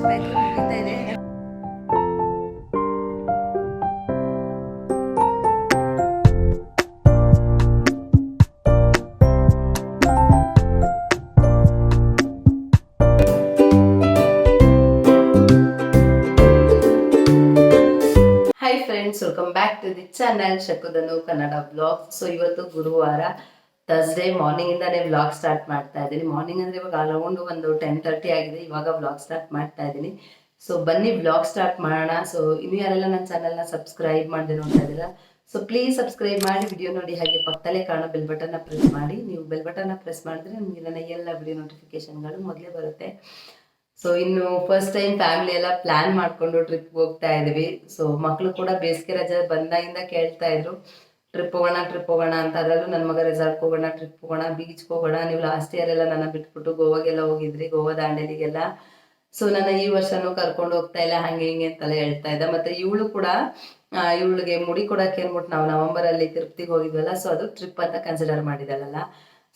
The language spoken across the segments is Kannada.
ಪ್ರಯತ್ನ ಮುಗಿತಾ ಇದೆ. Hi friends, welcome back to the channel ಶಕುದನು ಕನ್ನಡ ಬ್ಲಾಗ್. ಸೊ ಇವತ್ತು ಗುರುವಾರ ಥರ್ಸ್ಡೇ ಮಾರ್ನಿಂಗ್ ಇಂದಾನೆ ವ್ಲಾಗ್ ಸ್ಟಾರ್ಟ್ ಮಾಡ್ತಾ ಇದ್ದೀನಿ. ಮಾರ್ನಿಂಗ್ ಅಂದ್ರೆ ಇವಾಗ ಅರೌಂಡ್ ಒಂದು 10:30 ಆಗಿದೆ. ಇವಾಗ ವ್ಲಾಗ್ ಸ್ಟಾರ್ಟ್ ಮಾಡ್ತಾ ಇದ್ದೀನಿ. ಸೊ ಬನ್ನಿ ವ್ಲಾಗ್ ಸ್ಟಾರ್ಟ್ ಮಾಡೋಣ. ಸೊ ಇನ್ನು ಯಾರೆಲ್ಲ ನನ್ನ ಚಾನಲ್ನ ಸಬ್ಸ್ಕ್ರೈಬ್ ಮಾಡದೆ ನೋಡ್ತಾ ಇದ್ದೀರಾ, ಸೊ ಪ್ಲೀಸ್ ಸಬ್ಸ್ಕ್ರೈಬ್ ಮಾಡಿ, ವಿಡಿಯೋ ನೋಡಿ, ಹಾಗೆ ಪಕ್ಕದಲ್ಲೇ ಕಾಣೋ ಬೆಲ್ ಬಟನ್ನ ಪ್ರೆಸ್ ಮಾಡಿ. ನೀವು ಬೆಲ್ ಬಟನ್ನ ಪ್ರೆಸ್ ಮಾಡಿದ್ರೆ ನಿಮಗೆ ನನ್ನ ಎಲ್ಲ ವಿಡಿಯೋ ನೋಟಿಫಿಕೇಶನ್ಗಳು ಮೊದಲೇ ಬರುತ್ತೆ. ಸೊ ಇನ್ನು ಫಸ್ಟ್ ಟೈಮ್ ಫ್ಯಾಮಿಲಿ ಎಲ್ಲ ಪ್ಲಾನ್ ಮಾಡ್ಕೊಂಡು ಟ್ರಿಪ್ ಹೋಗ್ತಾ ಇದೀವಿ. ಸೊ ಮಕ್ಕಳು ಕೂಡ ಬೇಸಿಗೆ ರಜೆ ಬಂದಾಗಿಂದ ಕೇಳ್ತಾ ಇದ್ರು ಟ್ರಿಪ್ ಹೋಗೋಣ ಅಂತ. ಅದರಲ್ಲೂ ನನ್ನ ಮಗ ರೆಸಾರ್ಟ್ಗೆ ಹೋಗೋಣ, ಟ್ರಿಪ್ ಹೋಗೋಣ, ಬೀಚ್ಗೆ ಹೋಗೋಣ. ನೀವು ಲಾಸ್ಟ್ ಇಯರ್ ಎಲ್ಲ ನನ್ನ ಬಿಟ್ಬಿಟ್ಟು ಗೋವಾಗೆಲ್ಲ ಹೋಗಿದ್ರಿ, ಗೋವಾ ದಾಂಡೇಲಿಗೆಲ್ಲ. ಸೊ ನನ್ನ ಈ ವರ್ಷನೂ ಕರ್ಕೊಂಡು ಹೋಗ್ತಾ ಇಲ್ಲ, ಹಂಗೆ ಹಿಂಗೆ ಅಂತೆಲ್ಲ ಹೇಳ್ತಾ ಇದ್ದ. ಮತ್ತೆ ಇವಳು ಕೂಡ ಇವಳಿಗೆ ಮುಡಿ ಕೊಡಕ್ಕೆ ಅಂದ್ಬಿಟ್ಟು ನಾವು ನವೆಂಬರಲ್ಲಿ ತಿರುಪತಿಗೆ ಹೋಗಿದ್ವಲ್ಲ, ಸೊ ಅದು ಟ್ರಿಪ್ ಅಂತ ಕನ್ಸಿಡರ್ ಮಾಡಿದಳಲ್ಲ.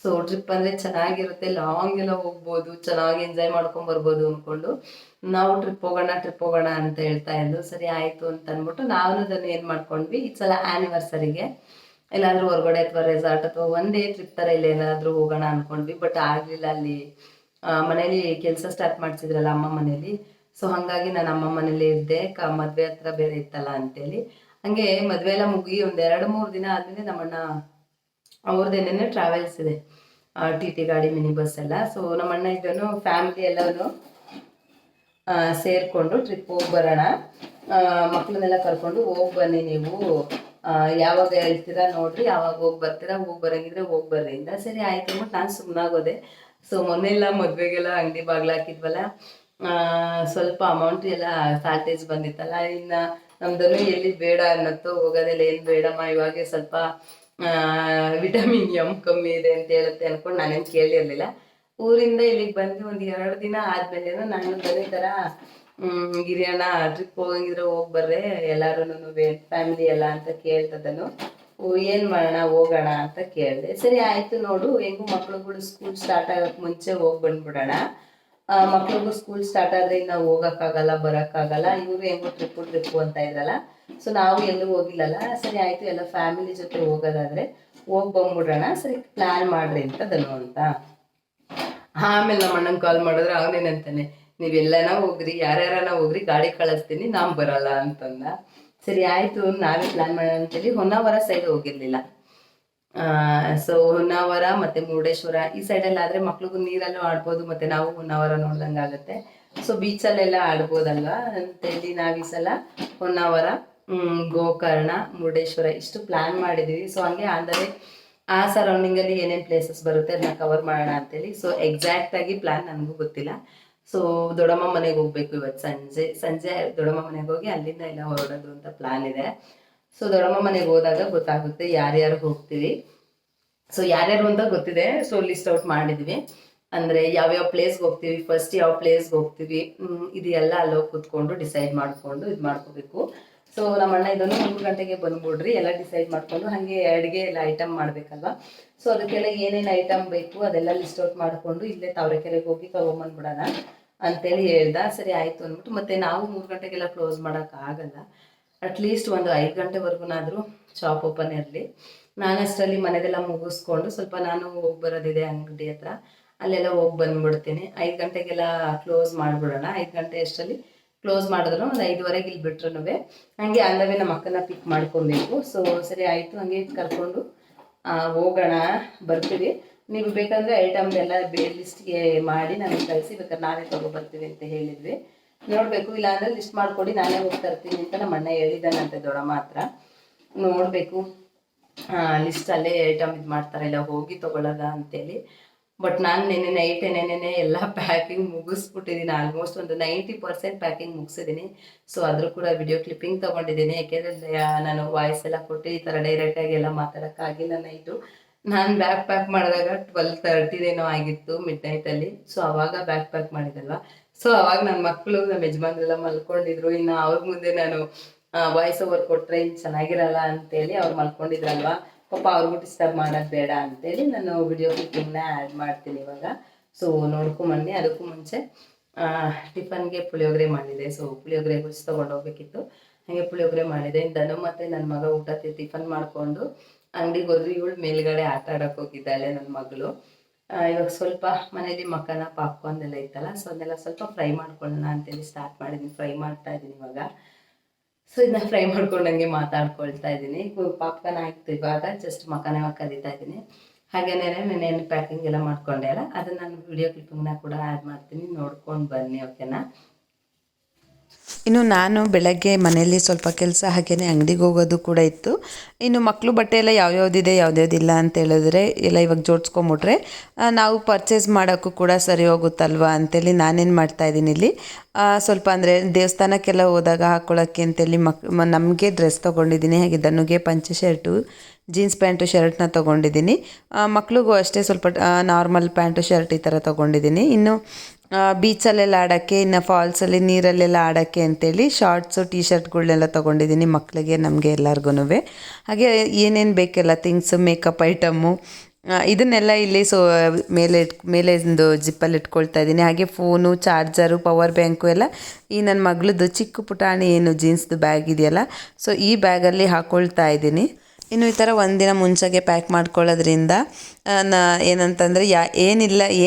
ಸೊ ಟ್ರಿಪ್ ಅಂದ್ರೆ ಚೆನ್ನಾಗಿರುತ್ತೆ, ಲಾಂಗ್ ಎಲ್ಲ ಹೋಗ್ಬೋದು, ಚೆನ್ನಾಗಿ ಎಂಜಾಯ್ ಮಾಡ್ಕೊಂಡ್ ಬರ್ಬೋದು ಅನ್ಕೊಂಡು ನಾವು ಟ್ರಿಪ್ ಹೋಗೋಣ ಅಂತ ಹೇಳ್ತಾ ಇದ್ದು. ಸರಿ ಆಯ್ತು ಅಂತ ಅಂದ್ಬಿಟ್ಟು ನಾವು ಅದನ್ನ ಏನ್ ಮಾಡ್ಕೊಂಡ್ವಿ, ಈ ಸಲ ಆನಿವರ್ಸರಿಗೆ ಎಲ್ಲಾದ್ರೂ ಹೊರಗಡೆ ಅಥವಾ ರೆಸಾರ್ಟ್ ಅಥವಾ ಒನ್ ಡೇ ಟ್ರಿಪ್ ತರ ಇಲ್ಲ ಏನಾದ್ರೂ ಹೋಗೋಣ ಅನ್ಕೊಂಡ್ವಿ. ಬಟ್ ಆಗ್ಲಿಲ್ಲ, ಅಲ್ಲಿ ಮನೇಲಿ ಕೆಲಸ ಸ್ಟಾರ್ಟ್ ಮಾಡ್ಸಿದ್ರಲ್ಲ ಅಮ್ಮ ಮನೇಲಿ. ಸೊ ಹಂಗಾಗಿ ನಾನು ಅಮ್ಮ ಮನೇಲಿ ಇದ್ದೆ, ಮದ್ವೆ ಹತ್ರ ಬೇರೆ ಇತ್ತಲ್ಲ ಅಂತೇಳಿ. ಹಂಗೆ ಮದ್ವೆ ಎಲ್ಲ ಮುಗಿ ಒಂದ್ 2-3 ದಿನ ಆದ್ಮೇಲೆ ನಮ್ಮಣ್ಣ ಅವ್ರದ್ದೇನೇನೆ ಟ್ರಾವೆಲ್ಸ್ ಇದೆ, ಟಿ ಗಾಡಿ, ಮಿನಿ ಬಸ್ ಎಲ್ಲ. ಸೊ ನಮ್ಮಣ್ಣ ಇದನ್ನು ಫ್ಯಾಮಿಲಿ ಎಲ್ಲರೂ ಸೇರ್ಕೊಂಡು ಟ್ರಿಪ್ ಹೋಗಿ ಬರೋಣ, ಮಕ್ಕಳನ್ನೆಲ್ಲ ಕರ್ಕೊಂಡು ಹೋಗಿ ಬನ್ನಿ ನೀವು, ಯಾವಾಗ ಹೇಳ್ತೀರಾ ನೋಡ್ರಿ, ಯಾವಾಗ ಹೋಗಿ ಬರ್ತೀರಾ, ಹೋಗಿ ಬರಂಗಿದ್ರೆ ಹೋಗಿ ಬರ್ರಿ ಇಂದ. ಸರಿ ಆಯ್ತು ಅಂದ್ಬಿಟ್ಟು ನಾನು ಸುಮ್ಮನಾಗೋದೆ. ಸೊ ಮೊನ್ನೆಲ್ಲ ಮದ್ವೆಗೆಲ್ಲ ಅಂಗಡಿ ಬಾಗ್ಲು ಹಾಕಿದ್ವಲ್ಲ, ಸ್ವಲ್ಪ ಅಮೌಂಟ್ ಎಲ್ಲ ಶಾರ್ಟೇಜ್ ಬಂದಿತ್ತಲ್ಲ. ಇನ್ನ ನಮ್ದನ್ನು ಎಲ್ಲಿ ಬೇಡ ಅನ್ನತ್ತೋ, ಹೋಗೋದೆಲ್ಲ ಏನು ಬೇಡಮ್ಮ, ಇವಾಗ ಸ್ವಲ್ಪ ವಿಟಮಿನ್ ಎಮ್ ಕಮ್ಮಿ ಇದೆ ಅಂತ ಹೇಳುತ್ತೆ ಅನ್ಕೊಂಡು ನಾನೇನು ಕೇಳಿರ್ಲಿಲ್ಲ. ಊರಿಂದ ಇಲ್ಲಿಗೆ ಬಂದು ಒಂದು 2 ದಿನ ಆದ್ಮೇಲೆ ನಾನು ಬರೀ ಥರ ಗಿರಿಯಣ್ಣ ಟ್ರಿಪ್ ಹೋಗಂಗಿದ್ರೆ ಹೋಗಿ ಬರ್ರೆ ಎಲ್ಲಾರು ಫ್ಯಾಮಿಲಿ ಎಲ್ಲ ಅಂತ ಕೇಳ್ತದನು. ಏನ್ ಮಾಡೋಣ, ಹೋಗೋಣ ಅಂತ ಕೇಳಿದೆ. ಸರಿ ಆಯ್ತು ನೋಡು, ಹೆಂಗು ಮಕ್ಳುಗಳು ಸ್ಕೂಲ್ ಸ್ಟಾರ್ಟ್ ಆಗಕ್ ಮುಂಚೆ ಹೋಗಿ ಬಂದ್ಬಿಡೋಣ. ಮಕ್ಳಿಗೂ ಸ್ಕೂಲ್ ಸ್ಟಾರ್ಟ್ ಆದ್ರೆ ಇನ್ನ ಹೋಗಕ್ಕಾಗಲ್ಲ, ಬರೋಕ್ಕಾಗಲ್ಲ. ಇವರು ಹೆಂಗೋ ಟ್ರಿಪ್ಪು ಅಂತ ಇದ್ರಲ್ಲ. ಸೊ ನಾವು ಎಲ್ಲೂ ಹೋಗಿಲ್ಲಲ್ಲ. ಸರಿ ಆಯ್ತು, ಎಲ್ಲ ಫ್ಯಾಮಿಲಿ ಜೊತೆ ಹೋಗೋದಾದ್ರೆ ಹೋಗಿ ಬಂದ್ಬಿಡೋಣ, ಸರಿ ಪ್ಲಾನ್ ಮಾಡ್ರಿ ಅಂತ ಧನು ಅಂತ. ಆಮೇಲೆ ನಮ್ಮ ಅಣ್ಣಂಗೆ ಕಾಲ್ ಮಾಡಿದ್ರೆ ಅವನೇನಂತಾನೆ, ನೀವೆಲ್ಲನ ಹೋಗ್ರಿ, ಯಾರ್ಯಾರನ ಹೋಗ್ರಿ, ಗಾಡಿ ಕಳಿಸ್ತೀನಿ, ನಾನ್ ಬರಲ್ಲ ಅಂತಂದ. ಸರಿ ಆಯ್ತು, ನಾವೇ ಪ್ಲಾನ್ ಮಾಡೋಣ ಅಂತೇಳಿ ಹೊನ್ನಾವರ ಸೈಡ್ ಹೋಗಿರ್ಲಿಲ್ಲ. ಸೊ ಹೊನ್ನಾವರ ಮತ್ತೆ ಮುರುಡೇಶ್ವರ ಈ ಸೈಡಲ್ಲಿ ಆದ್ರೆ ಮಕ್ಳಿಗೂ ನೀರಲ್ಲೂ ಆಡ್ಬೋದು, ಮತ್ತೆ ನಾವು ಹೊನ್ನಾವರ ನೋಡ್ದಂಗೆ ಆಗುತ್ತೆ. ಸೊ ಬೀಚಲ್ಲೆಲ್ಲ ಆಡ್ಬೋದಲ್ವಾ ಅಂತೇಳಿ ನಾವ್ ಈ ಸಲ ಹೊನ್ನಾವರ, ಗೋಕರ್ಣ, ಮುರುಡೇಶ್ವರ ಇಷ್ಟು ಪ್ಲಾನ್ ಮಾಡಿದೀವಿ. ಸೊ ಹಂಗೆ ಅಂದರೆ ಆ ಸರೌಂಡಿಂಗ್ ಅಲ್ಲಿ ಏನೇನ್ ಪ್ಲೇಸಸ್ ಬರುತ್ತೆ ಅದನ್ನ ಕವರ್ ಮಾಡೋಣ ಅಂತೇಳಿ. ಸೊ ಎಕ್ಸಾಕ್ಟ್ ಆಗಿ ಪ್ಲಾನ್ ನನಗೂ ಗೊತ್ತಿಲ್ಲ. ಸೊ ದೊಡ್ಡಮ್ಮ ಮನೆಗೆ ಹೋಗ್ಬೇಕು ಇವತ್ತು ಸಂಜೆ ದೊಡ್ಡಮ್ಮ ಮನೆಗೆ ಹೋಗಿ ಅಲ್ಲಿಂದ ಎಲ್ಲ ಹೊರಡೋದು ಅಂತ ಪ್ಲಾನ್ ಇದೆ. ಸೊ ದೊಡ್ಡಮ್ಮ ಮನೆಗೆ ಹೋದಾಗ ಗೊತ್ತಾಗುತ್ತೆ ಯಾರ್ಯಾರು ಹೋಗ್ತೀವಿ. ಸೊ ಯಾರ್ಯಾರು ಅಂತ ಗೊತ್ತಿದೆ. ಸೊ ಲಿಸ್ಟ್ ಔಟ್ ಮಾಡಿದ್ವಿ, ಅಂದ್ರೆ ಯಾವ್ಯಾವ ಪ್ಲೇಸ್ಗೆ ಹೋಗ್ತೀವಿ, ಫಸ್ಟ್ ಯಾವ ಪ್ಲೇಸ್ಗೆ ಹೋಗ್ತೀವಿ, ಇದೆಲ್ಲ ಅಲ್ಲೋಗಿ ಕೂತ್ಕೊಂಡು ಡಿಸೈಡ್ ಮಾಡ್ಕೊಂಡು ಇದು ಮಾಡ್ಕೋಬೇಕು. ಸೊ ನಮ್ಮ ಅಣ್ಣ ಇದನ್ನು 3 ಗಂಟೆಗೆ ಬಂದ್ಬಿಡ್ರಿ, ಎಲ್ಲ ಡಿಸೈಡ್ ಮಾಡ್ಕೊಂಡು. ಹಾಗೆ ಅಡುಗೆ ಎಲ್ಲ ಐಟಮ್ ಮಾಡ್ಬೇಕಲ್ವಾ. ಸೊ ಅದಕ್ಕೆಲ್ಲ ಏನೇನು ಐಟಮ್ ಬೇಕು ಅದೆಲ್ಲ ಲಿಸ್ಟ್ ಔಟ್ ಮಾಡ್ಕೊಂಡು ಇಲ್ಲೇ ತಾವರೆಕೆರೆಗೆ ಹೋಗಿ ತಗೊಂಬಂದ್ಬಿಡೋಣ ಅಂತೇಳಿ ಹೇಳ್ದ. ಸರಿ ಆಯ್ತು ಅಂದ್ಬಿಟ್ಟು, ಮತ್ತೆ ನಾವು 3 ಗಂಟೆಗೆಲ್ಲ ಕ್ಲೋಸ್ ಮಾಡೋಕ್ಕಾಗಲ್ಲ, ಅಟ್ಲೀಸ್ಟ್ ಒಂದು 5 ಗಂಟೆವರೆಗೂನಾದರೂ ಶಾಪ್ ಓಪನ್ ಇರಲಿ. ನಾನು ಅಷ್ಟರಲ್ಲಿ ಮನೆದೆಲ್ಲ ಮುಗಿಸ್ಕೊಂಡು ಸ್ವಲ್ಪ ನಾನು ಹೋಗಿ ಬರೋದಿದೆ ಅಂಗಡಿ ಹತ್ರ, ಅಲ್ಲೆಲ್ಲ ಹೋಗಿ ಬಂದ್ಬಿಡ್ತೀನಿ. 5 ಗಂಟೆಗೆಲ್ಲ ಕ್ಲೋಸ್ ಮಾಡಿಬಿಡೋಣ. 5 ಗಂಟೆ ಅಷ್ಟರಲ್ಲಿ ಕ್ಲೋಸ್ ಮಾಡಿದ್ರು ಒಂದು 5:15 ಇಲ್ಲಿ ಬಿಟ್ರು ಹಂಗೆ ಅಂದವೇ ನಮ್ಮ ಅಕ್ಕನ ಪಿಕ್ ಮಾಡ್ಕೊಬೇಕು. ಸೊ ಸರಿ ಆಯಿತು, ಹಂಗೆ ಕರ್ಕೊಂಡು ಹೋಗೋಣ, ಬರ್ತೀವಿ. ನೀವು ಬೇಕಂದರೆ ಐಟಮ್ ಎಲ್ಲ ಲಿಸ್ಟ್ಗೆ ಮಾಡಿ ನನಗೆ ಕಳಿಸಿ, ಬೇಕಾದ್ರೆ ನಾವೇ ತೊಗೊಬರ್ತೀವಿ ಅಂತ ಹೇಳಿದ್ವಿ. ನೋಡಬೇಕು, ಇಲ್ಲಾಂದರೆ ಲಿಸ್ಟ್ ಮಾಡಿಕೊಡಿ, ನಾನೇ ಹೋಗಿ ತರ್ತೀನಿ ಅಂತ ನಮ್ಮ ಅಣ್ಣ ಹೇಳಿದ್ದಾನಂತೆ ದೊಡ್ಡಮ್ಮ ಹತ್ರ. ನೋಡಬೇಕು, ಲಿಸ್ಟ್ ಅಲ್ಲೇ ಐಟಮ್ ಇದು ಮಾಡ್ತಾರೆ, ಇಲ್ಲ ಹೋಗಿ ತೊಗೊಳ್ಳೋದ ಅಂತೇಳಿ. ಬಟ್ ನಾನು ನೆನೆ ಎಲ್ಲ ಪ್ಯಾಕಿಂಗ್ ಮುಗಿಸ್ಬಿಟ್ಟಿದ್ದೀನಿ. ಆಲ್ಮೋಸ್ಟ್ ಒಂದು 90% ಪ್ಯಾಕಿಂಗ್ ಮುಗಿಸಿದ್ದೀನಿ. ಸೊ ಅದ್ರ ಕೂಡ ವಿಡಿಯೋ ಕ್ಲಿಪ್ಪಿಂಗ್ ತೊಗೊಂಡಿದ್ದೀನಿ, ಯಾಕೆಂದರೆ ನಾನು ವಾಯ್ಸ್ ಎಲ್ಲ ಕೊಟ್ಟು ಈ ಥರ ಡೈರೆಕ್ಟಾಗಿ ಎಲ್ಲ ಮಾತಾಡೋಕ್ಕಾಗಿಲ್ಲ. ನೈಟು ನಾನು ಬ್ಯಾಗ್ ಪ್ಯಾಕ್ ಮಾಡಿದಾಗ 12:30 ಆಗಿತ್ತು, ಮಿಡ್ ನೈಟಲ್ಲಿ. ಸೊ ಅವಾಗ ಬ್ಯಾಗ್ ಪ್ಯಾಕ್ ಮಾಡಿದಲ್ವ. ಸೊ ಅವಾಗ ನನ್ನ ಮಕ್ಕಳು, ನಮ್ಮ ಯಜಮಾನ್ರೆಲ್ಲ ಮಲ್ಕೊಂಡಿದ್ರು. ಇನ್ನು ಅವ್ರ ಮುಂದೆ ನಾನು ವಾಯ್ಸ್ ಓವರ್ ಕೊಟ್ಟರೆ ಇನ್ನು ಚೆನ್ನಾಗಿರಲ್ಲ ಅಂತೇಳಿ ಅವ್ರು ಮಲ್ಕೊಂಡಿದ್ರಲ್ವ, ಪಾಪ ಅವ್ರಿಗೂ ಡಿಸ್ಟರ್ಬ್ ಮಾಡೋದು ಬೇಡ ಅಂತೇಳಿ ನಾನು ವಿಡಿಯೋ ಕ್ಲಿಪ್ಪಿಂಗ್ನ ಆ್ಯಡ್ ಮಾಡ್ತೀನಿ ಇವಾಗ. ಸೊ ನೋಡ್ಕೊಂಬನ್ನಿ. ಅದಕ್ಕೂ ಮುಂಚೆ ಟಿಫನ್ಗೆ ಪುಳಿಯೋಗರೆ ಮಾಡಿದೆ. ಸೊ ಪುಳಿಯೋಗರೆ ಗೊಜ್ಜು ತೊಗೊಂಡೋಗ್ಬೇಕಿತ್ತು, ಹಾಗೆ ಪುಳಿಯೋಗರೆ ಮಾಡಿದೆ. ಧನು ಮತ್ತು ನನ್ನ ಮಗ ಊಟ ಟಿಫನ್ ಮಾಡಿಕೊಂಡು ಅಂಗಡಿಗೆ ಹೋದ್ರು. ಇವಳು ಮೇಲ್ಗಡೆ ಆಟ ಆಡೋಕೆ ಹೋಗಿದ್ದಾಳೆ ನನ್ನ ಮಗಳು. ಇವಾಗ ಸ್ವಲ್ಪ ಮನೇಲಿ ಮಕ್ಕನ ಪಾಪ್ಕಾರ್ನ್ ಎಲ್ಲ ಇತ್ತಲ್ಲ, ಸೊ ಅದನ್ನೆಲ್ಲ ಸ್ವಲ್ಪ ಫ್ರೈ ಮಾಡ್ಕೊಳ್ಳೋಣ ಅಂತೇಳಿ ಸ್ಟಾರ್ಟ್ ಮಾಡಿದ್ದೀನಿ. ಫ್ರೈ ಮಾಡ್ತಾ ಇದ್ದೀನಿ ಇವಾಗ. ಸೊ ಇದನ್ನ ಫ್ರೈ ಮಾಡ್ಕೊಂಡಂಗೆ ಮಾತಾಡ್ಕೊಳ್ತಾ ಇದ್ದೀನಿ. ಪಾಪ್ಕಾರ್ನ್ ಆಯ್ತು, ಇವಾಗ ಜಸ್ಟ್ ಮಕ್ಕನ ಕಲಿತಾ ಇದ್ದೀನಿ. ಹಾಗೇನೇ ನಾನು ಪ್ಯಾಕಿಂಗ್ ಎಲ್ಲ ಮಾಡ್ಕೊಂಡೆ ಅಲ್ಲ, ಅದನ್ನು ನಾನು ವಿಡಿಯೋ ಕ್ಲಿಪ್ಪಿಂಗ್ನ ಕೂಡ ಆ್ಯಡ್ ಮಾಡ್ತೀನಿ, ನೋಡ್ಕೊಂಡು ಬನ್ನಿ, ಓಕೆನಾ. ಇನ್ನು ನಾನು ಬೆಳಗ್ಗೆ ಮನೆಯಲ್ಲಿ ಸ್ವಲ್ಪ ಕೆಲಸ ಹಾಗೆಯೇ ಅಂಗಡಿಗೆ ಹೋಗೋದು ಕೂಡ ಇತ್ತು. ಇನ್ನು ಮಕ್ಕಳು ಬಟ್ಟೆ ಎಲ್ಲ ಯಾವ್ಯಾವುದಿದೆ ಯಾವ್ದ್ಯಾವ್ದಿಲ್ಲ ಅಂತ ಹೇಳಿದ್ರೆ ಎಲ್ಲ ಇವಾಗ ಜೋಡಿಸ್ಕೊಂಬಿಟ್ರೆ ನಾವು ಪರ್ಚೇಸ್ ಮಾಡೋಕ್ಕೂ ಕೂಡ ಸರಿ ಹೋಗುತ್ತಲ್ವ ಅಂತೇಳಿ ನಾನೇನು ಮಾಡ್ತಾಯಿದ್ದೀನಿ ಇಲ್ಲಿ ಸ್ವಲ್ಪ ಅಂದರೆ ದೇವಸ್ಥಾನಕ್ಕೆಲ್ಲ ಹೋದಾಗ ಹಾಕ್ಕೊಳ್ಳೋಕ್ಕೆ ಅಂತೇಳಿ ನಮಗೆ ಡ್ರೆಸ್ ತೊಗೊಂಡಿದ್ದೀನಿ. ಹಾಗೆ ಧನುಗೆ ಪಂಚೆ ಶರ್ಟು, ಜೀನ್ಸ್ ಪ್ಯಾಂಟು ಶರ್ಟ್ನ ತೊಗೊಂಡಿದ್ದೀನಿ. ಮಕ್ಳಿಗೂ ಅಷ್ಟೇ ಸ್ವಲ್ಪ ನಾರ್ಮಲ್ ಪ್ಯಾಂಟು ಶರ್ಟ್ ಈ ಥರ ತೊಗೊಂಡಿದ್ದೀನಿ. ಇನ್ನು ಬೀಚಲ್ಲೆಲ್ಲ ಆಡೋಕ್ಕೆ, ಇನ್ನು ಫಾಲ್ಸಲ್ಲಿ ನೀರಲ್ಲೆಲ್ಲ ಆಡೋಕ್ಕೆ ಅಂತೇಳಿ ಶಾರ್ಟ್ಸು ಟೀ ಶರ್ಟ್ಗಳನ್ನೆಲ್ಲ ತೊಗೊಂಡಿದ್ದೀನಿ ಮಕ್ಕಳಿಗೆ, ನಮಗೆ ಎಲ್ಲರಿಗೂ. ಹಾಗೆ ಏನೇನು ಬೇಕೆಲ್ಲ ಥಿಂಗ್ಸು, ಮೇಕಪ್ ಐಟಮ್ಮು ಇದನ್ನೆಲ್ಲ ಇಲ್ಲಿ ಮೇಲೆ ಒಂದು ಜಿಪ್ಪಲ್ಲಿ ಇಟ್ಕೊಳ್ತಾ ಇದ್ದೀನಿ. ಹಾಗೆ ಫೋನು, ಚಾರ್ಜರು, ಪವರ್ ಬ್ಯಾಂಕು ಎಲ್ಲ ಈ ನನ್ನ ಮಗಳದ್ದು ಚಿಕ್ಕ ಪುಟಾಣಿ ಏನು ಜೀನ್ಸ್ದು ಬ್ಯಾಗ್ ಇದೆಯಲ್ಲ, ಸೊ ಈ ಬ್ಯಾಗಲ್ಲಿ ಹಾಕ್ಕೊಳ್ತಾ ಇದ್ದೀನಿ. ಇನ್ನು ಈ ಥರ ಒಂದಿನ ಮುಂಚೆಗೆ ಪ್ಯಾಕ್ ಮಾಡ್ಕೊಳ್ಳೋದ್ರಿಂದ ಏನಂತಂದರೆ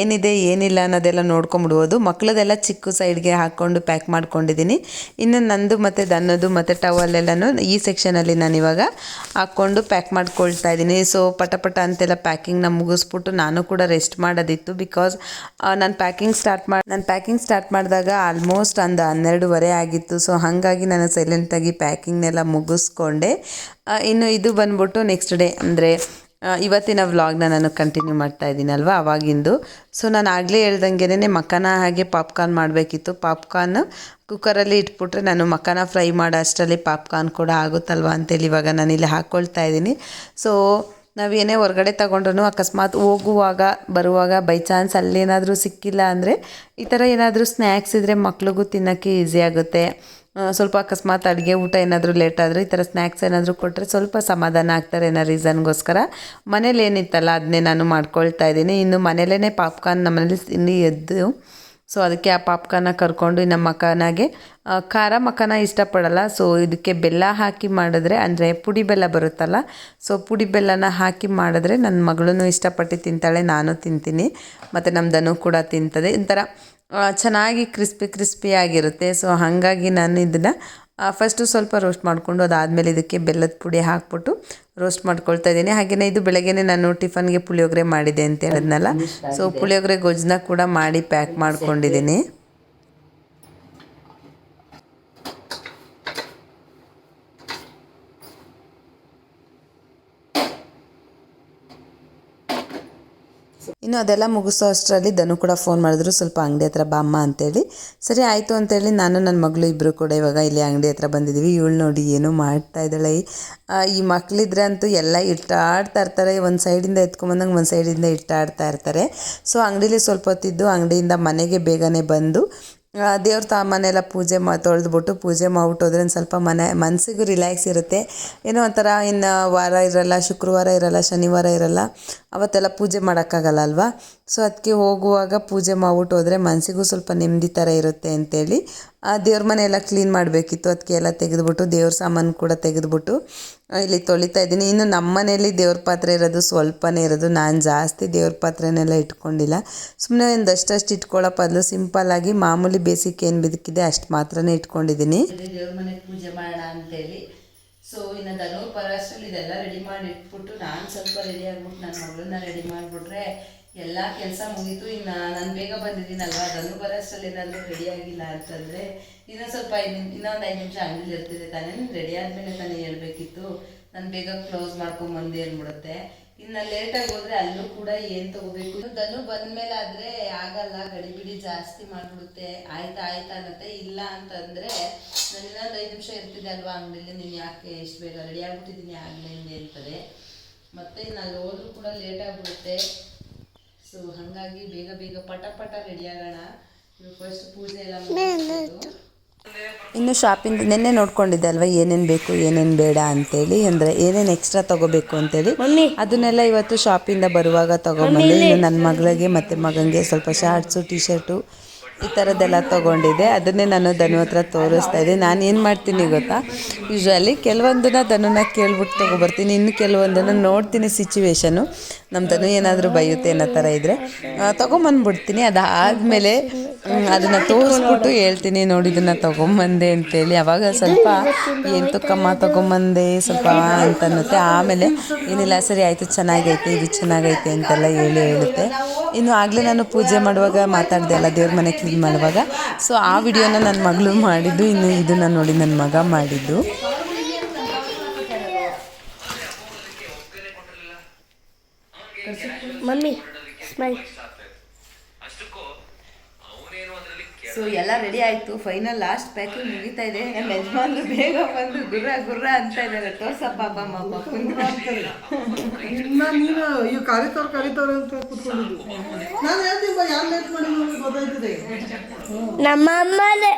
ಏನಿದೆ ಏನಿಲ್ಲ ಅನ್ನೋದೆಲ್ಲ ನೋಡ್ಕೊಂಬಿಡ್ಬೋದು. ಮಕ್ಕಳದೆಲ್ಲ ಚಿಕ್ಕ ಸೈಡ್ಗೆ ಹಾಕ್ಕೊಂಡು ಪ್ಯಾಕ್ ಮಾಡ್ಕೊಂಡಿದ್ದೀನಿ. ಇನ್ನು ನಂದು ಮತ್ತು ಧನ್ನದು ಮತ್ತು ಟವಲ್ಲೆಲ್ಲನೂ ಈ ಸೆಕ್ಷನಲ್ಲಿ ನಾನು ಇವಾಗ ಹಾಕ್ಕೊಂಡು ಪ್ಯಾಕ್ ಮಾಡ್ಕೊಳ್ತಾ ಇದ್ದೀನಿ. ಸೊ ಪಟ ಅಂತೆಲ್ಲ ಪ್ಯಾಕಿಂಗ್ನ ಮುಗಿಸ್ಬಿಟ್ಟು ನಾನು ಕೂಡ ರೆಸ್ಟ್ ಮಾಡೋದಿತ್ತು. ಬಿಕಾಸ್ ನಾನು ಪ್ಯಾಕಿಂಗ್ ಸ್ಟಾರ್ಟ್ ಮಾಡಿದಾಗ ಆಲ್ಮೋಸ್ಟ್ ಒಂದು 12:30 ಆಗಿತ್ತು. ಸೊ ಹಾಗಾಗಿ ನಾನು ಸೈಲೆಂಟಾಗಿ ಪ್ಯಾಕಿಂಗ್ನೆಲ್ಲ ಮುಗಿಸ್ಕೊಂಡೆ. ಇನ್ನು ಇದು ಬಂದ್ಬಿಟ್ಟು ನೆಕ್ಸ್ಟ್ ಡೇ ಅಂದರೆ ಇವತ್ತಿನ ವ್ಲಾಗ್ನ ನಾನು ಕಂಟಿನ್ಯೂ ಮಾಡ್ತಾ ಇದ್ದೀನಲ್ವ ಅವಾಗಿಂದು. ಸೊ ನಾನು ಆಗಲೇ ಹೇಳ್ದಂಗೆನೇ ಮಕ್ಕನ ಹಾಗೆ ಪಾಪ್ಕಾರ್ನ್ ಮಾಡಬೇಕಿತ್ತು. ಪಾಪ್ಕಾರ್ನ್ ಕುಕ್ಕರಲ್ಲಿ ಇಟ್ಬಿಟ್ರೆ ನಾನು ಮಕ್ಕನ ಫ್ರೈ ಮಾಡೋ ಅಷ್ಟರಲ್ಲಿ ಪಾಪ್ಕಾರ್ನ್ ಕೂಡ ಆಗುತ್ತಲ್ವ ಅಂತೇಳಿ ಇವಾಗ ನಾನಿಲ್ಲಿ ಹಾಕ್ಕೊಳ್ತಾ ಇದ್ದೀನಿ. ಸೊ ನಾವೇನೇ ಹೊರಗಡೆ ತಗೊಂಡ್ರೂ ಅಕಸ್ಮಾತ್ ಹೋಗುವಾಗ ಬರುವಾಗ ಬೈ ಚಾನ್ಸ್ ಅಲ್ಲೇನಾದರೂ ಸಿಕ್ಕಿಲ್ಲ ಅಂದರೆ ಈ ಥರ ಏನಾದರೂ ಸ್ನ್ಯಾಕ್ಸ್ ಇದ್ದರೆ ಮಕ್ಳಿಗೂ ತಿನ್ನೋಕ್ಕೆ ಈಸಿ ಆಗುತ್ತೆ. ಸ್ವಲ್ಪ ಅಕಸ್ಮಾತ್ ಅಡುಗೆ ಊಟ ಏನಾದರೂ ಲೇಟ್ ಆದರೆ ಈ ಥರ ಸ್ನ್ಯಾಕ್ಸ್ ಏನಾದರೂ ಕೊಟ್ಟರೆ ಸ್ವಲ್ಪ ಸಮಾಧಾನ ಆಗ್ತಾರೆ ಅನ್ನೋ ರೀಸನ್ಗೋಸ್ಕರ ಮನೇಲಿ ಏನಿತ್ತಲ್ಲ ಅದನ್ನೇ ನಾನು ಮಾಡ್ಕೊಳ್ತಾ ಇದ್ದೀನಿ. ಇನ್ನು ಮನೇಲೇ ಪಾಪ್ಕಾರ್ನ್ ನಮ್ಮನೇಲಿ ತಿಂದು ಎದ್ದು, ಸೊ ಅದಕ್ಕೆ ಆ ಪಾಪ್ಕಾರ್ನ ಕರ್ಕೊಂಡು ನಮ್ಮ ಮಕ್ಕನಿಗೆ ಖಾರ ಮಕ್ಕನ ಇಷ್ಟಪಡಲ್ಲ. ಸೊ ಇದಕ್ಕೆ ಬೆಲ್ಲ ಹಾಕಿ ಮಾಡಿದ್ರೆ, ಅಂದರೆ ಪುಡಿ ಬೆಲ್ಲ ಬರುತ್ತಲ್ಲ, ಸೊ ಪುಡಿ ಬೆಲ್ಲನ ಹಾಕಿ ಮಾಡಿದ್ರೆ ನನ್ನ ಮಗಳೂ ಇಷ್ಟಪಟ್ಟು ತಿಂತಾಳೆ, ನಾನು ತಿಂತೀನಿ, ಮತ್ತು ನಮ್ಮ ಧನು ಕೂಡ ತಿಂತದೆ. ಒಂಥರ ಚೆನ್ನಾಗಿ ಕ್ರಿಸ್ಪಿಯಾಗಿರುತ್ತೆ. ಸೊ ಹಾಗಾಗಿ ನಾನು ಇದನ್ನು ಫಸ್ಟು ಸ್ವಲ್ಪ ರೋಸ್ಟ್ ಮಾಡಿಕೊಂಡು ಅದಾದಮೇಲೆ ಇದಕ್ಕೆ ಬೆಲ್ಲದ ಪುಡಿ ಹಾಕ್ಬಿಟ್ಟು ರೋಸ್ಟ್ ಮಾಡ್ಕೊಳ್ತಾ ಇದ್ದೀನಿ. ಹಾಗೆಯೇ ಇದು ಬೆಳಗ್ಗೆನೇ ನಾನು ಟಿಫನ್ಗೆ ಪುಳಿಯೋಗರೆ ಮಾಡಿದೆ ಅಂತ ಹೇಳಿದ್ನಲ್ಲ, ಸೊ ಪುಳಿಯೋಗರೆ ಗೊಜ್ಜನ್ನ ಕೂಡ ಮಾಡಿ ಪ್ಯಾಕ್ ಮಾಡ್ಕೊಂಡಿದ್ದೀನಿ. ಇನ್ನು ಅದೆಲ್ಲ ಮುಗಿಸೋ ಅಷ್ಟರಲ್ಲಿ ಧನು ಕೂಡ ಫೋನ್ ಮಾಡಿದ್ರು, ಸ್ವಲ್ಪ ಅಂಗಡಿ ಹತ್ರ ಬಾಮ್ಮ ಅಂತೇಳಿ. ಸರಿ ಆಯಿತು ಅಂತೇಳಿ ನಾನು ನನ್ನ ಮಗಳು ಇಬ್ಬರು ಕೂಡ ಇವಾಗ ಇಲ್ಲಿ ಅಂಗಡಿ ಹತ್ರ ಬಂದಿದ್ದೀವಿ. ಇವಳು ನೋಡಿ ಏನೋ ಮಾಡ್ತಾ ಇದ್ದಾಳೆ. ಈ ಮಕ್ಕಳಿದ್ರೆ ಅಂತೂ ಎಲ್ಲ ಇಟ್ಟಾಡ್ತಾ ಇರ್ತಾರೆ, ಒಂದು ಸೈಡಿಂದ ಎತ್ಕೊಂಬಂದಂಗೆ ಒಂದು ಸೈಡಿಂದ ಇಟ್ಟಾಡ್ತಾ ಇರ್ತಾರೆ. ಸೊ ಅಂಗಡೀಲಿ ಸ್ವಲ್ಪ ಹೊತ್ತಿದ್ದು ಅಂಗಡಿಯಿಂದ ಮನೆಗೆ ಬೇಗನೆ ಬಂದು ದೇವ್ರ ಸಾಮಾನೆಲ್ಲ ತೊಳೆದ್ಬಿಟ್ಟು ಪೂಜೆ ಮಾಡ್ಬಿಟ್ಟು ಹೋದ್ರೆ ಒಂದು ಸ್ವಲ್ಪ ಮನಸ್ಸಿಗೂ ರಿಲ್ಯಾಕ್ಸ್ ಇರುತ್ತೆ. ಏನೋ ಒಂಥರ ಇನ್ನು ವಾರ ಇರಲ್ಲ, ಶುಕ್ರವಾರ ಇರಲ್ಲ, ಶನಿವಾರ ಇರಲ್ಲ, ಅವತ್ತೆಲ್ಲ ಪೂಜೆ ಮಾಡೋಕ್ಕಾಗಲ್ಲ ಅಲ್ವಾ. ಸೊ ಅದಕ್ಕೆ ಹೋಗುವಾಗ ಪೂಜೆ ಮಾಡ್ಬಿಟ್ಟು ಹೋದರೆ ಮನಸ್ಸಿಗೂ ಸ್ವಲ್ಪ ನೆಮ್ಮದಿ ಥರ ಇರುತ್ತೆ ಅಂತೇಳಿ ದೇವ್ರ ಮನೆ ಎಲ್ಲ ಕ್ಲೀನ್ ಮಾಡಬೇಕಿತ್ತು. ಅದಕ್ಕೆ ಎಲ್ಲ ತೆಗೆದುಬಿಟ್ಟು ದೇವ್ರ ಸಾಮಾನು ಕೂಡ ತೆಗೆದುಬಿಟ್ಟು ಇಲ್ಲಿ ತೊಳಿತಾ ಇದ್ದೀನಿ. ಇನ್ನು ನಮ್ಮ ಮನೆಯಲ್ಲಿ ದೇವ್ರ ಪಾತ್ರೆ ಇರೋದು ಸ್ವಲ್ಪನೇ ಇರೋದು, ನಾನು ಜಾಸ್ತಿ ದೇವ್ರ ಪಾತ್ರೆನೆಲ್ಲ ಇಟ್ಕೊಂಡಿಲ್ಲ. ಸುಮ್ಮನೆ ಒಂದಷ್ಟು ಇಟ್ಕೊಳ್ಳೋ ಬದಲು ಸಿಂಪಲ್ಲಾಗಿ ಮಾಮೂಲಿ ಬೇಸಿಕ್ ಏನು ಬದುಕಿದೆ ಅಷ್ಟು ಮಾತ್ರನೇ ಇಟ್ಕೊಂಡಿದ್ದೀನಿ. ದೇವ್ರ ಮನೆ ಪೂಜೆ ಮಾಡೋಣ ಅಂತೇಳಿ. ಸೊ ಇನ್ನು ಧನು ಪರವಷ್ಟರಲ್ಲಿ ಇದೆಲ್ಲ ರೆಡಿ ಮಾಡಿ ಇಟ್ಬಿಟ್ಟು ನಾನು ಸ್ವಲ್ಪ ರೆಡಿ ಆಗ್ಬಿಟ್ಟು ನನ್ನ ಮಗಳನ್ನ ರೆಡಿ ಮಾಡಿಬಿಟ್ರೆ ಎಲ್ಲ ಕೆಲಸ ಮುಗೀತು. ಇನ್ನು ನಾನು ಬೇಗ ಬಂದಿದ್ದೀನಲ್ವ, ಧನು ಬರೋಷ್ಟರಲ್ಲಿ ಏನಾದರೂ ರೆಡಿ ಆಗಿಲ್ಲ ಅಂತಂದರೆ ಇನ್ನೊಂದು ಸ್ವಲ್ಪ ಇನ್ನೊಂದು 5 ನಿಮಿಷ ಅಂಗಡಿಲಿ ಇರ್ತಿದೆ ತಾನೇ, ರೆಡಿ ಆದಮೇಲೆ ತಾನೇ ಹೇಳ್ಬೇಕಿತ್ತು. ನಾನು ಬೇಗ ಕ್ಲೋಸ್ ಮಾಡ್ಕೊಂಬಂದು ಅಂದ್ಬಿಡುತ್ತೆ. ಇನ್ನು ಲೇಟಾಗಿ ಹೋದರೆ ಅಲ್ಲೂ ಕೂಡ ಏನು ತೊಗೋಬೇಕು. ಧನು ಬಂದಮೇಲೆ ಆದರೆ ಆಗಲ್ಲ, ಗಡಿಬಿಡಿ ಜಾಸ್ತಿ ಮಾಡಿಬಿಡುತ್ತೆ. ಆಯ್ತಾ ಅನ್ನತ್ತೆ. ಇಲ್ಲ ಅಂತಂದರೆ ನಾನು ಇನ್ನೊಂದು 5 ನಿಮಿಷ ಇರ್ತಿದ್ದೆ ಅಲ್ವಾ ಅಂಗಡಿಲಿ, ನೀನು ಯಾಕೆ ಎಷ್ಟು ಬೇಗ ರೆಡಿ ಆಗಿಬಿಟ್ಟಿದ್ದೀನಿ ಆಗಲೇ ಅಂತದೆ. ಮತ್ತು ಇನ್ನು ಅಲ್ಲಿ ಹೋದ್ರೂ ಕೂಡ ಲೇಟಾಗಿಬಿಡುತ್ತೆ. ಸೊ ಹಾಗಾಗಿ ಬೇಗ ಪಟ ರೆಡಿ ಆಗೋಣ. ಫಸ್ಟ್ ಪೂಜೆ ಎಲ್ಲ ಮುಗಿಸ್ಬಿಟ್ಟು ಇನ್ನು ಶಾಪಿಂಗ್ ನಿನ್ನೆ ನೋಡ್ಕೊಂಡಿದ್ದೆ ಅಲ್ವಾ, ಏನೇನು ಬೇಕು ಏನೇನು ಬೇಡ ಅಂತೇಳಿ, ಅಂದರೆ ಏನೇನು ಎಕ್ಸ್ಟ್ರಾ ತೊಗೋಬೇಕು ಅಂತೇಳಿ ಅದನ್ನೆಲ್ಲ ಇವತ್ತು ಶಾಪಿಂದ ಬರುವಾಗ ತೊಗೊಂಬಂದು. ಇನ್ನು ನನ್ನ ಮಗಳಿಗೆ ಮತ್ತು ಮಗನಿಗೆ ಸ್ವಲ್ಪ ಶಾರ್ಟ್ಸು ಟೀ ಶರ್ಟು ಈ ಥರದ್ದೆಲ್ಲ ತೊಗೊಂಡಿದ್ದೆ. ಅದನ್ನೇ ನಾನು ಧನು ಹತ್ರ ತೋರಿಸ್ತಾ ಇದ್ದೆ. ನಾನು ಏನು ಮಾಡ್ತೀನಿ ಗೊತ್ತಾ, ಯೂಶ್ವಲಿ ಕೆಲವೊಂದನ್ನು ಧನುನ ಕೇಳ್ಬಿಟ್ಟು ತೊಗೊಬರ್ತೀನಿ, ಇನ್ನು ಕೆಲವೊಂದನ್ನು ನೋಡ್ತೀನಿ ಸಿಚುವೇಶನು. ನಮ್ಮ ಧನು ಏನಾದರೂ ಬೈಯುತ್ತೆ ಅನ್ನೋ ಥರ ಇದ್ದರೆ ತೊಗೊಂಬಂದ್ಬಿಡ್ತೀನಿ. ಅದಾದಮೇಲೆ ಅದನ್ನು ತೋರಿಸ್ಬಿಟ್ಟು ಹೇಳ್ತೀನಿ, ನೋಡಿ ಇದನ್ನು ತೊಗೊಂಬಂದೆ ಅಂತೇಳಿ. ಆವಾಗ ಸ್ವಲ್ಪ ಏನು ತುಕ್ಕಮ್ಮ ತೊಗೊಂಬಂದೆ ಸ್ವಲ್ಪ ಅಂತ ಅನ್ನುತ್ತೆ. ಆಮೇಲೆ ಏನಿಲ್ಲ ಸರಿ ಆಯಿತು, ಚೆನ್ನಾಗೈತೆ, ಇದು ಚೆನ್ನಾಗೈತೆ ಅಂತೆಲ್ಲ ಹೇಳುತ್ತೆ. ಇನ್ನು ಆಗಲೇ ನಾನು ಪೂಜೆ ಮಾಡುವಾಗ ಮಾತಾಡಿದೆ ಅಲ್ಲ, ದೇವ್ರ ಮನೆ ಕ್ಲೀನ್ ಮಾಡುವಾಗ, ಸೊ ಆ ವಿಡಿಯೋನ ನನ್ನ ಮಗಳು ಮಾಡಿದ್ದು. ಇನ್ನು ಇದನ್ನು ನೋಡಿ ನನ್ನ ಮಗ ಮಾಡಿದ್ದು. Mummy smile. ಸೊ ಎಲ್ಲ ರೆಡಿ ಆಯಿತು. ಫೈನಲ್ ಲಾಸ್ಟ್ ಪ್ಯಾಕಿಂಗ್ ಮುಗಿತಾ ಇದೆ. ನಮ್ಮ ಯಜಮಾನ್ರು ಬೇಗ ಬಂದು ಗುರ್ರ ಗುರ್ರ ಅಂತ ಇದ್ದಾರೆ. ತೋರ್ಸಪ್ಪ ನೀನು ಈ ಕರಿತವ್ರು ಅಂತ ಕೂತ್ಕೊಂಡಿದ್ದು. ನಾನು ಹೇಳ್ತೀನಿ ಯಾರು ಲೇಟ್ ಮಾಡಿ ಗೊತ್ತಾಯ್ತದೆ. ನಮ್ಮ ಅಮ್ಮನೇ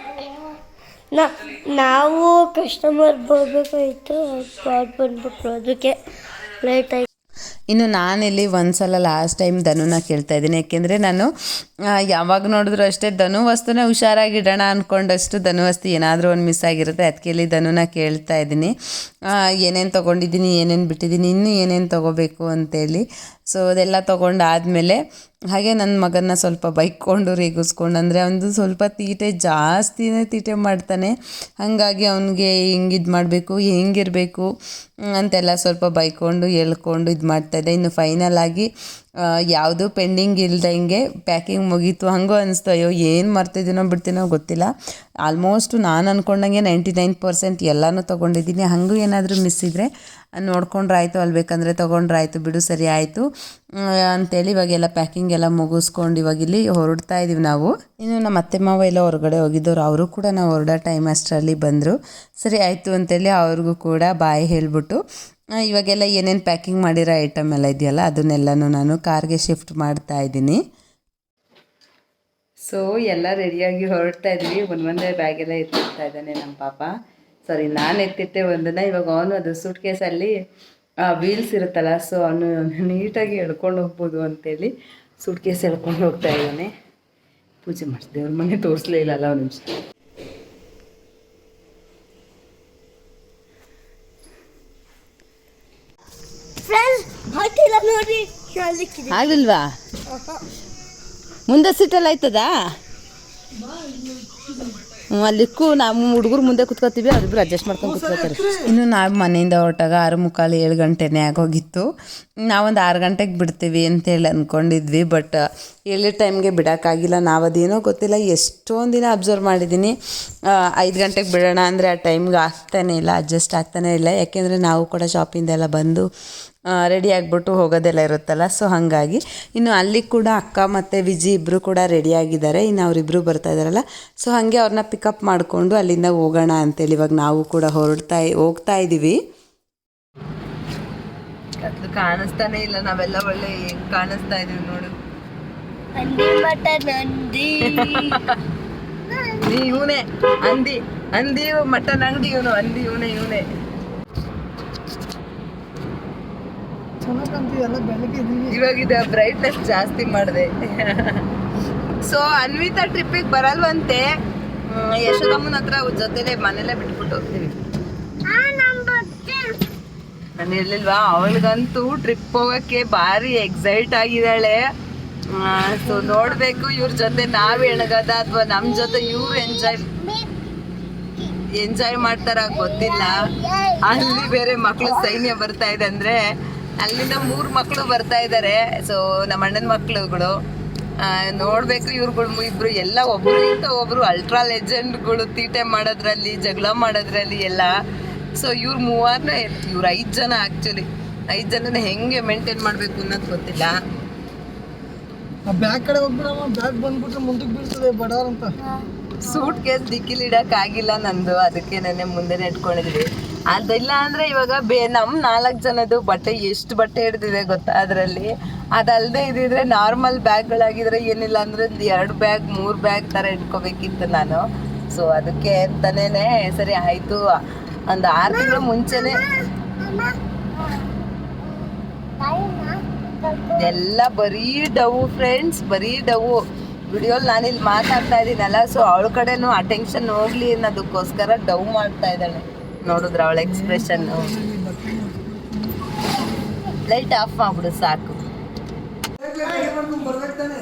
ನಾವು ಕಸ್ಟಮರ್ ಬರಬೇಕಾಯ್ತು, ಬಂದ್ಬಿಟ್ರು, ಅದಕ್ಕೆ ಲೇಟ್ ಆಯ್ತು. ಇನ್ನು ನಾನಿಲ್ಲಿ ಒಂದು ಸಲ ಲಾಸ್ಟ್ ಟೈಮ್ ಧನುನ ಕೇಳ್ತಾ ಇದ್ದೀನಿ. ಯಾಕೆಂದರೆ ನಾನು ಯಾವಾಗ ನೋಡಿದ್ರು ಅಷ್ಟೇ ಧನು ವಸ್ತುನ ಹುಷಾರಾಗಿಡೋಣ ಅಂದ್ಕೊಂಡಷ್ಟು ಧನು ವಸ್ತು ಏನಾದರೂ ಒಂದು ಮಿಸ್ ಆಗಿರುತ್ತೆ. ಅದಕ್ಕೆ ಇಲ್ಲಿ ಧನುನ ಕೇಳ್ತಾ ಇದ್ದೀನಿ, ಏನೇನು ತೊಗೊಂಡಿದ್ದೀನಿ, ಏನೇನು ಬಿಟ್ಟಿದ್ದೀನಿ, ಇನ್ನೂ ಏನೇನು ತೊಗೋಬೇಕು ಅಂತೇಳಿ. ಸೊ ಅದೆಲ್ಲ ತೊಗೊಂಡಾದಮೇಲೆ ಹಾಗೆ ನನ್ನ ಮಗನ ಸ್ವಲ್ಪ ಬೈಕ್ಕೊಂಡು ರೇಗಿಸ್ಕೊಂಡು, ಅಂದರೆ ಅವನದು ಸ್ವಲ್ಪ ಜಾಸ್ತಿನೇ ತೀಟೆ ಮಾಡ್ತಾನೆ. ಹಾಗಾಗಿ ಅವನಿಗೆ ಹಿಂಗೆ ಮಾಡಬೇಕು, ಹೆಂಗಿರಬೇಕು ಅಂತೆಲ್ಲ ಸ್ವಲ್ಪ ಬೈಕೊಂಡು ಹೇಳ್ಕೊಂಡು ಇದು ಮಾಡ್ತಾಯಿದ್ದೆ. ಇನ್ನು ಫೈನಲ್ ಆಗಿ ಯಾವುದೂ ಪೆಂಡಿಂಗ್ ಇಲ್ದಂಗೆ ಪ್ಯಾಕಿಂಗ್ ಮುಗೀತು. ಹಂಗೂ ಅನಿಸ್ತು, ಅಯ್ಯೋ ಏನು ಮರ್ತಿದ್ದೀನೋ ಬಿಡ್ತೀನೋ ಗೊತ್ತಿಲ್ಲ. ಆಲ್ಮೋಸ್ಟು ನಾನು ಅಂದ್ಕೊಂಡಂಗೆ 99% ಎಲ್ಲನೂ ತೊಗೊಂಡಿದ್ದೀನಿ. ಹಾಗೂ ಏನಾದರೂ ಮಿಸ್ ಇದ್ದರೆ ನೋಡ್ಕೊಂಡ್ರೆ ಆಯಿತು, ಅಲ್ಲಿ ಬೇಕಂದರೆ ತೊಗೊಂಡ್ರೆ ಆಯಿತು, ಬಿಡು ಸರಿ ಆಯಿತು ಅಂತೇಳಿ ಇವಾಗೆಲ್ಲ ಪ್ಯಾಕಿಂಗ್ ಎಲ್ಲ ಮುಗಿಸ್ಕೊಂಡು ಇವಾಗ ಇಲ್ಲಿ ಹೊರಡ್ತಾ ಇದ್ದೀವಿ ನಾವು. ಇನ್ನು ನಮ್ಮ ಅತ್ತೆ ಮಾವ ಎಲ್ಲ ಹೊರಗಡೆ ಹೋಗಿದ್ದವರು, ಅವರು ಕೂಡ ನಾವು ಹೊರಡೋ ಟೈಮ್ ಅಷ್ಟರಲ್ಲಿ ಬಂದರು. ಸರಿ ಆಯಿತು ಅಂತೇಳಿ ಅವ್ರಿಗೂ ಕೂಡ ಬಾಯ್ ಹೇಳಿಬಿಟ್ಟು ಇವಾಗೆಲ್ಲ ಏನೇನು ಪ್ಯಾಕಿಂಗ್ ಮಾಡಿರೋ ಐಟಮ್ ಎಲ್ಲ ಇದೆಯಲ್ಲ ಅದನ್ನೆಲ್ಲನೂ ನಾನು ಕಾರ್ಗೆ ಶಿಫ್ಟ್ ಮಾಡ್ತಾ ಇದ್ದೀನಿ. ಸೊ ಎಲ್ಲ ರೆಡಿಯಾಗಿ ಹೊರಡ್ತಾ ಇದ್ವಿ. ಒಂದೇ ಬ್ಯಾಗೆಲ್ಲ ಎತ್ತಿರ್ತಾ ಇದ್ದಾನೆ ನಮ್ಮ ಪಾಪ. ಸಾರಿ, ನಾನು ಎತ್ತಿಟ್ಟೆ ಒಂದನ್ನು. ಇವಾಗ ಅವನು ಅದು ಸೂಟ್ ಕೇಸಲ್ಲಿ ವೀಲ್ಸ್ ಇರುತ್ತಲ್ಲ, ಸೊ ಅವನು ನೀಟಾಗಿ ಎಳ್ಕೊಂಡು ಹೋಗ್ಬೋದು ಅಂತೇಳಿ ಸೂಟ್ ಕೇಸ್ ಎಳ್ಕೊಂಡು ಹೋಗ್ತಾ ಇದ್ದಾನೆ. ಪೂಜೆ ಮಾಡಿಸಿ ದೇವ್ರ ಮನೆ ತೋರಿಸ್ಲೇ ಇಲ್ಲಲ್ಲ ಒಂದು ನಿಮಿಷ. ಆಗಲಿಲ್ವಾ? ಮುಂದೆ ಸೀಟಲ್ಲಿ ಆಯ್ತದಾ? ಅಲ್ಲಿಕ್ಕೂ ನಾವು ಹುಡುಗರು ಮುಂದೆ ಕುತ್ಕೋತೀವಿ, ಅವರಿಬ್ರು ಅಡ್ಜಸ್ಟ್ ಮಾಡ್ಕೊಂಡು ಕುತ್ಕೋತಾರೆ. ಇನ್ನು ನಾವು ಮನೆಯಿಂದ ಹೊರಟಾಗ 6:45 7 ಗಂಟೆನೇ ಆಗೋಗಿತ್ತು. ನಾವೊಂದು 6 ಗಂಟೆಗೆ ಬಿಡ್ತೀವಿ ಅಂತೇಳಿ ಅಂದ್ಕೊಂಡಿದ್ವಿ. ಬಟ್ ಹೇಳಿದ ಟೈಮ್ಗೆ ಬಿಡೋಕ್ಕಾಗಿಲ್ಲ. ನಾವು ಅದೇನೋ ಗೊತ್ತಿಲ್ಲ, ಎಷ್ಟೊಂದು ದಿನ ಅಬ್ಸರ್ವ್ ಮಾಡಿದ್ದೀನಿ 5 ಗಂಟೆಗೆ ಬಿಡೋಣ ಅಂದರೆ ಆ ಟೈಮ್ಗೆ ಆಗ್ತಾನೇ ಇಲ್ಲ, ಅಡ್ಜಸ್ಟ್ ಆಗ್ತಾನೇ ಇಲ್ಲ. ಯಾಕೆಂದರೆ ನಾವು ಕೂಡ ಶಾಪಿಂದೆಲ್ಲ ಬಂದು ರೆಡಿ ಆಗಿಬಿಟ್ಟು ಹೋಗೋದೆಲ್ಲ ಇರುತ್ತಲ್ಲ, ಸೊ ಹಾಗಾಗಿ. ಇನ್ನು ಅಲ್ಲಿ ಕೂಡ ಅಕ್ಕ ಮತ್ತು ವಿಜಿ ಇಬ್ಬರು ಕೂಡ ರೆಡಿಯಾಗಿದ್ದಾರೆ. ಇನ್ನು ಅವರಿಬ್ಬರು ಬರ್ತಾ ಇದ್ದಾರಲ್ಲ, ಸೊ ಹಾಗೆ ಅವ್ರನ್ನ ಪಿಕಪ್ ಮಾಡಿಕೊಂಡು ಅಲ್ಲಿಂದ ಹೋಗೋಣ ಅಂತೇಳಿ ಇವಾಗ ನಾವು ಕೂಡ ಹೋಗ್ತಾ ಇದ್ದೀವಿ. ಕತ್ಲು ಕಾಣಿಸ್ತಾನೆ ಇಲ್ಲ, ನಾವೆಲ್ಲ ಒಳ್ಳೆ ಹೆಂಗ್ ಕಾಣಿಸ್ತಾ ಇದೀವಿ ನೋಡು. ನೀ ಇವನೇ ಅಂದಿ ಮಟನ್ ಅಂಗಡಿ, ಇವನು ಅಂದಿ ಇವನೇ. ಇವಾಗ ಬ್ರೈಟ್ನೆಸ್ ಜಾಸ್ತಿ ಮಾಡಿದೆ. ಸೊ ಅನ್ವಿತಾ ಟ್ರಿಪ್ಪಿಗೆ ಬರಲ್ವಂತೆ. ಯಶೋದಮ್ಮನ ಹತ್ರ ಜೊತೆಲೆ ಮನೇಲೆ ಬಿಟ್ಬಿಟ್ಟು ಹೋಗ್ತೀವಿ. ನಾನು ಹೇಳಿಲ್ವಾ, ಅವಳಿಗಂತೂ ಟ್ರಿಪ್ ಹೋಗಕ್ಕೆ ಭಾರಿ ಎಕ್ಸೈಟ್ ಆಗಿದ್ದಾಳೆ. ಸೊ ನೋಡ್ಬೇಕು ಇವ್ರ ಜೊತೆ ನಾವ್ ಎಣಗದ ಅಥವಾ ನಮ್ ಜೊತೆ ಇವ್ರು ಎಂಜಾಯ್ ಮಾಡ್ತಾರ ಗೊತ್ತಿಲ್ಲ. ಅಲ್ಲಿ ಬೇರೆ ಮಕ್ಳು ಸೈನ್ಯ ಬರ್ತಾ ಇದೆ, ಅಂದ್ರೆ ಅಲ್ಲಿಂದ 3 ಮಕ್ಕಳು ಬರ್ತಾ ಇದ್ದಾರೆ. ಸೊ ನಮ್ಮ ಅಣ್ಣನ ಮಕ್ಳುಗಳು ನೋಡ್ಬೇಕು. ಇವ್ರುಗಳು ಇಬ್ರು ಎಲ್ಲ ಒಬ್ರಿಗಿಂತ ಒಬ್ರು ಅಲ್ಟ್ರಾ ಲೆಜೆಂಡ್ಗಳು, ತೀಟೆ ಮಾಡೋದ್ರಲ್ಲಿ, ಜಗಳ ಮಾಡೋದ್ರಲ್ಲಿ ಎಲ್ಲ. ಸೊ ಇವ್ರು 5 ಜನ. ಆಕ್ಚುಲಿ 5 ಜನನ ಹೆಂಗೆ ಮೇಂಟೈನ್ ಮಾಡ್ಬೇಕು ಅನ್ನೋದು ಗೊತ್ತಿಲ್ಲ. ಬ್ಯಾಗ್ ಕಡೆ ಹೋಗ್ಬಿಡಮ್ಮ, ಬ್ಯಾಗ್ ಬಂದ್ಬಿಟ್ರೆ ಮುಂದಕ್ಕೆ ಬೀಳ್ತದೆ ಬಡಾರ್ ಅಂತ. ಸೂಟ್ ಕೇಸ್ ದಿಕ್ಕಿಲಿ ಇಡಕ್ ಆಗಿಲ್ಲ ನಂದು, ಅದಕ್ಕೆ ನೆನ್ನೆ ಮುಂದೆ ಇಟ್ಕೊಂಡಿದ್ವಿ. ಅದಿಲ್ಲ ಅಂದ್ರೆ ಇವಾಗ ನಮ್ 4 ಜನದ್ದು ಬಟ್ಟೆ ಎಷ್ಟು ಬಟ್ಟೆ ಹಿಡ್ದಿದೆ ಗೊತ್ತಾ ಅದರಲ್ಲಿ. ಅದಲ್ಲದೆ ಇದಿದ್ರೆ ನಾರ್ಮಲ್ ಬ್ಯಾಗ್ಗಳಾಗಿದ್ರೆ ಏನಿಲ್ಲ ಅಂದ್ರೆ ಒಂದು 2 ಬ್ಯಾಗ್ 3 ಬ್ಯಾಗ್ ತರ ಇಟ್ಕೋಬೇಕಿತ್ತು ನಾನು. ಸೊ ಅದಕ್ಕೆ ಅಂತಾನೇನೆ ಸರಿ ಆಯ್ತು, ಒಂದು 6 ತಿಂಗಳು ಮುಂಚೆನೆ ಎಲ್ಲ ಬರೀ ಡವ್ ಫ್ರೆಂಡ್ಸ್, ಬರೀ ಡವ್. ವಿಡಿಯೋಲಿ ನಾನಿಲ್ಲಿ ಮಾತಾಡ್ತಾ ಇದ್ದೀನಲ್ಲ, ಸೊ ಅವಳ ಕಡೆನೂ ಅಟೆನ್ಷನ್ ಹೋಗ್ಲಿ ಅನ್ನೋದಕ್ಕೋಸ್ಕರ ಡೌ ಮಾಡ್ತಾ ಇದ್ದಾಳೆ. ನೋಡಿದ್ರ ಅವಳ ಎಕ್ಸ್ಪ್ರೆಷನ್. ಲೈಟ್ ಆಫ್ ಮಾಡ್ಬಿಡು ಸಾಕು. ಬರ್ಬೇಕು ತಾನೆ,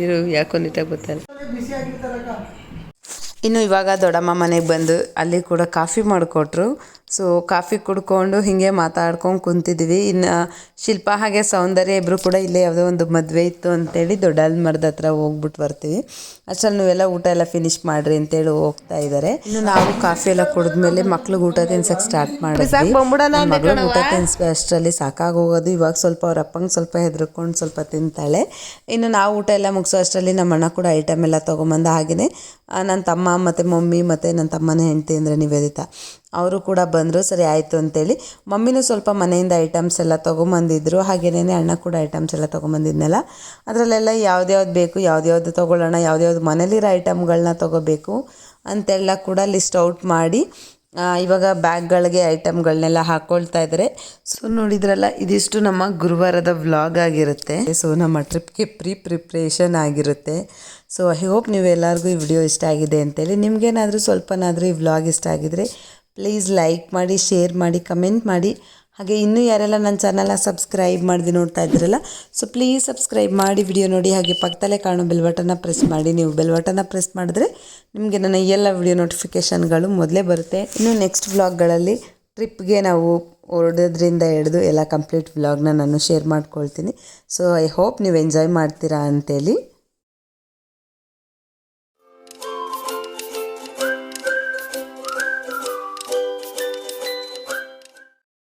ಇರು ಯಾಕೋ ನೀಟಾಗಿ ಗೊತ್ತಲ್ಲ. ಬಿಸಿ ಆಗಿರ್ತಾರಕ್ಕ. ಇನ್ನು ಇವಾಗ ದೊಡ್ಡಮ್ಮ ಮನೆಗೆ ಬಂದು ಅಲ್ಲಿ ಕೂಡ ಕಾಫಿ ಮಾಡಿಕೊಟ್ರು. ಸೊ ಕಾಫಿ ಕುಡ್ಕೊಂಡು ಹೀಗೆ ಮಾತಾಡ್ಕೊಂಡು ಕುಂತಿದ್ವಿ. ಇನ್ನು ಶಿಲ್ಪ ಹಾಗೆ ಸೌಂದರ್ಯ ಇಬ್ಬರು ಕೂಡ ಇಲ್ಲೇ ಯಾವುದೋ ಒಂದು ಮದುವೆ ಇತ್ತು ಅಂತೇಳಿ ದೊಡ್ಡಲ್ ಮರದ ಹತ್ರ ಹೋಗ್ಬಿಟ್ಟು ಬರ್ತೀವಿ. ಅಷ್ಟರಲ್ಲಿ ನೀವೆಲ್ಲ ಊಟ ಎಲ್ಲ ಫಿನಿಶ್ ಮಾಡಿರಿ ಅಂತೇಳಿ ಹೋಗ್ತಾ ಇದ್ದಾರೆ. ಇನ್ನು ನಾವು ಕಾಫಿ ಎಲ್ಲ ಕುಡಿದ್ಮೇಲೆ ಮಕ್ಳಿಗೆ ಊಟ ತಿನ್ಸಕ್ಕೆ ಸ್ಟಾರ್ಟ್ ಮಾಡಿದ್ವಿ. ಮಗಳು ಊಟ ತಿನ್ನಿಸ್ಬೇ ಅಷ್ಟರಲ್ಲಿ ಸಾಕಾಗೋಗೋದು. ಇವಾಗ ಸ್ವಲ್ಪ ಅವ್ರ ಅಪ್ಪಂಗೆ ಸ್ವಲ್ಪ ಹೆದರ್ಕೊಂಡು ಸ್ವಲ್ಪ ತಿಂತಾಳೆ. ಇನ್ನು ನಾವು ಊಟ ಎಲ್ಲ ಮುಗಿಸೋ ಅಷ್ಟರಲ್ಲಿ ನಮ್ಮ ಅಣ್ಣ ಕೂಡ ಐಟಮ್ ಎಲ್ಲ ತೊಗೊಂಬಂದು, ಹಾಗೆಯೇ ನನ್ನ ತಮ್ಮ ಮತ್ತು ಮಮ್ಮಿ ಮತ್ತು ನನ್ನ ತಮ್ಮನ ಹೆಂಡತಿ ಅಂದರೆ ನಿವೇದಿತಾ ಅವರು ಕೂಡ ಬಂದರು. ಸರಿ ಆಯಿತು ಅಂತೇಳಿ ಮಮ್ಮಿನೂ ಸ್ವಲ್ಪ ಮನೆಯಿಂದ ಐಟಮ್ಸ್ ಎಲ್ಲ ತೊಗೊಂಬಂದಿದ್ರು. ಹಾಗೆಯೇ ಅಣ್ಣ ಕೂಡ ಐಟಮ್ಸ್ ಎಲ್ಲ ತೊಗೊಂಬಂದಿದ್ನಲ್ಲ, ಅದರಲ್ಲೆಲ್ಲ ಯಾವ್ದ್ಯಾವ್ದು ಬೇಕು, ಯಾವ್ದ್ಯಾವ್ದು ತೊಗೊಳ್ಳೋಣ, ಯಾವ್ದ್ಯಾವ್ದು ಮನೇಲಿರೋ ಐಟಮ್ಗಳನ್ನ ತೊಗೋಬೇಕು ಅಂತೆಲ್ಲ ಕೂಡ ಲಿಸ್ಟ್ ಔಟ್ ಮಾಡಿ ಇವಾಗ ಬ್ಯಾಗ್ಗಳಿಗೆ ಐಟಮ್ಗಳನ್ನೆಲ್ಲ ಹಾಕ್ಕೊಳ್ತಾ ಇದ್ದಾರೆ. ಸೊ ನೋಡಿದ್ರಲ್ಲ, ಇದಿಷ್ಟು ನಮ್ಮ ಗುರುವಾರದ ವ್ಲಾಗ್ ಆಗಿರುತ್ತೆ. ಸೊ ನಮ್ಮ ಟ್ರಿಪ್ಗೆ ಪ್ರಿಪ್ರೇಷನ್ ಆಗಿರುತ್ತೆ. ಸೊ ಐ ಹೋಪ್ ನೀವೆಲ್ಲರಿಗೂ ಈ ವಿಡಿಯೋ ಇಷ್ಟ ಆಗಿದೆ ಅಂತೇಳಿ. ನಿಮಗೇನಾದರೂ ಸ್ವಲ್ಪನಾದರೂ ಈ ವ್ಲಾಗ್ ಇಷ್ಟ ಆಗಿದರೆ ಪ್ಲೀಸ್ ಲೈಕ್ ಮಾಡಿ, ಶೇರ್ ಮಾಡಿ, ಕಮೆಂಟ್ ಮಾಡಿ. ಹಾಗೆ ಇನ್ನೂ ಯಾರೆಲ್ಲ ನನ್ನ ಚಾನಲ್ನ ಸಬ್ಸ್ಕ್ರೈಬ್ ಮಾಡಿ ನೋಡ್ತಾ ಇದ್ದೀರಲ್ಲ, ಸೊ ಪ್ಲೀಸ್ ಸಬ್ಸ್ಕ್ರೈಬ್ ಮಾಡಿ ವಿಡಿಯೋ ನೋಡಿ. ಹಾಗೆ ಪಕ್ಕದಲ್ಲೇ ಕಾಣೋ ಬೆಲ್ ಬಟನ್ನ ಪ್ರೆಸ್ ಮಾಡಿ. ನೀವು ಬೆಲ್ ಬಟನ್ನ ಪ್ರೆಸ್ ಮಾಡಿದ್ರೆ ನಿಮಗೆ ನನ್ನ ಎಲ್ಲ ವಿಡಿಯೋ ನೋಟಿಫಿಕೇಷನ್ಗಳು ಮೊದಲೇ ಬರುತ್ತೆ. ಇನ್ನು ನೆಕ್ಸ್ಟ್ ವ್ಲಾಗ್ಗಳಲ್ಲಿ ಟ್ರಿಪ್ಗೆ ನಾವು ಹೊರಡೋದ್ರಿಂದ ಹಿಡಿದು ಎಲ್ಲ ಕಂಪ್ಲೀಟ್ ವ್ಲಾಗ್ನ ನಾನು ಶೇರ್ ಮಾಡ್ಕೊಳ್ತೀನಿ. ಸೊ ಐ ಹೋಪ್ ನೀವು ಎಂಜಾಯ್ ಮಾಡ್ತೀರಾ ಅಂತೇಳಿ.